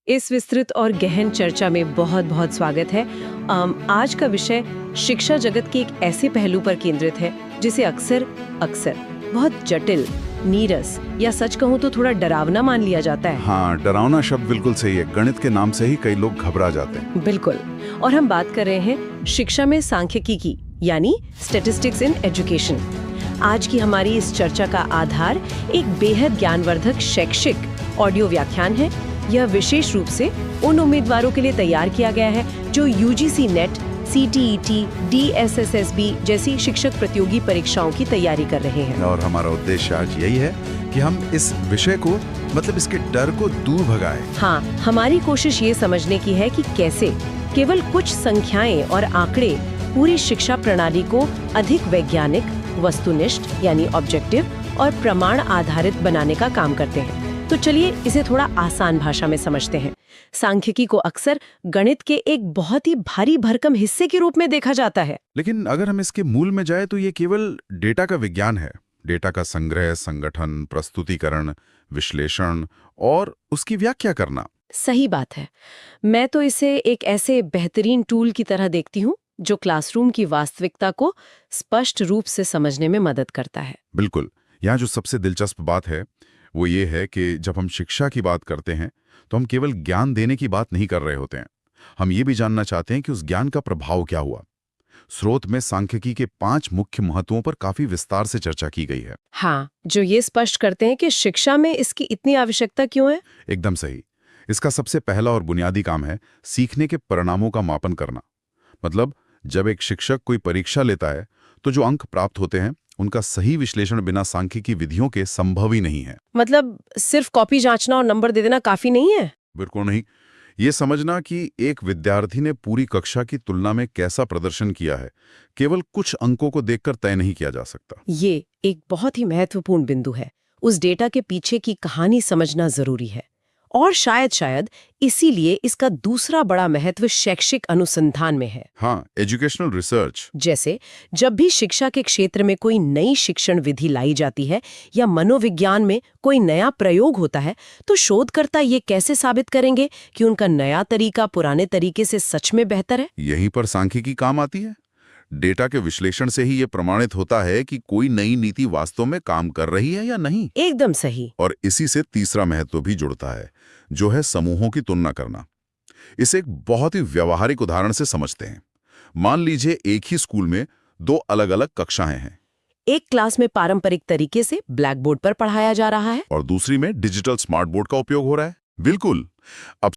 इस विस्तृत और गहन चर्चा में बहुत बहुत स्वागत है। आज का विषय शिक्षा जगत के एक ऐसे पहलू पर केंद्रित है जिसे अक्सर अक्सर बहुत जटिल, नीरस या सच कहूँ तो थोड़ा डरावना मान लिया जाता है। हाँ, डरावना शब्द बिल्कुल सही है। गणित के नाम से ही कई लोग घबरा जाते हैं। बिल्कुल। और हम बात कर रहे हैं शिक्षा में सांख्यिकी की, यानी स्टैटिस्टिक्स इन एजुकेशन। आज की हमारी इस चर्चा का आधार एक बेहद ज्ञानवर्धक शैक्षिक ऑडियो व्याख्यान है। यह विशेष रूप से उन उम्मीदवारों के लिए तैयार किया गया है जो यूजीसी नेट, सीटीईटी, डीएसएसएसबी जैसी शिक्षक प्रतियोगी परीक्षाओं की तैयारी कर रहे हैं। और हमारा उद्देश्य आज यही है कि हम इस विषय को इसके डर को दूर भगाएं। हाँ, हमारी कोशिश ये समझने की है कि कैसे केवल कुछ संख्याएं और आंकड़े पूरी शिक्षा प्रणाली को अधिक वैज्ञानिक, वस्तुनिष्ठ यानी ऑब्जेक्टिव और प्रमाण आधारित बनाने का काम करते हैं। तो चलिए इसे थोड़ा आसान भाषा में समझते हैं। सांख्यिकी को अक्सर गणित के एक बहुत ही भारी भरकम हिस्से के रूप में देखा जाता है। लेकिन अगर हम इसके मूल में जाए तो ये केवल डेटा का विज्ञान है। डेटा का संग्रह, संगठन, प्रस्तुतिकरण, विश्लेषण और उसकी व्याख्या करना। सही बात है। मैं तो इसे एक ऐसे बेहतरीन टूल की तरह देखती हूँ जो क्लासरूम की वास्तविकता को स्पष्ट रूप से समझने में मदद करता है। बिल्कुल। यहाँ जो सबसे दिलचस्प बात है वो ये है कि जब हम शिक्षा की बात करते हैं तो हम केवल ज्ञान देने की बात नहीं कर रहे होते हैं। हम ये भी जानना चाहते हैं कि उस ज्ञान का प्रभाव क्या हुआ। स्रोत में सांख्यिकी के 5 मुख्य महत्वों पर काफी विस्तार से चर्चा की गई है। हाँ, जो ये स्पष्ट करते हैं कि शिक्षा में इसकी इतनी आवश्यकता क्यों है। एकदम सही। इसका सबसे पहला और बुनियादी काम है सीखने के परिणामों का मापन करना। मतलब जब एक शिक्षक कोई परीक्षा लेता है तो जो अंक प्राप्त होते हैं उनका सही विश्लेषण बिना सांख्यिकी विधियों के संभव ही नहीं है। मतलब सिर्फ कॉपी जांचना और नंबर दे देना काफी नहीं है। बिल्कुल नहीं। ये समझना कि एक विद्यार्थी ने पूरी कक्षा की तुलना में कैसा प्रदर्शन किया है केवल कुछ अंकों को देखकर तय नहीं किया जा सकता। ये एक बहुत ही महत्वपूर्ण बिंदु है। उस डेटा के पीछे की कहानी समझना जरूरी है। और शायद इसीलिए इसका दूसरा बड़ा महत्व शैक्षिक अनुसंधान में है। हाँ, एजुकेशनल रिसर्च। जैसे जब भी शिक्षा के क्षेत्र में कोई नई शिक्षण विधि लाई जाती है या मनोविज्ञान में कोई नया प्रयोग होता है तो शोधकर्ता ये कैसे साबित करेंगे कि उनका नया तरीका पुराने तरीके से सच में बेहतर है। यहीं पर सांख्यिकी काम आती है। डेटा के विश्लेषण से ही ये प्रमाणित होता है कि कोई नई नीति वास्तव में काम कर रही है या नहीं। एकदम सही। और इसी से तीसरा महत्व भी जुड़ता है जो है समूहों की तुलना करना। इसे एक बहुत ही व्यावहारिक उदाहरण से समझते हैं। मान लीजिए एक ही स्कूल में 2 अलग-अलग कक्षाएं हैं। एक क्लास में पारंपरिक तरीके से ब्लैक बोर्ड पर पढ़ाया जा रहा है और दूसरी में डिजिटल स्मार्ट बोर्ड का उपयोग हो रहा है। बिल्कुल। अब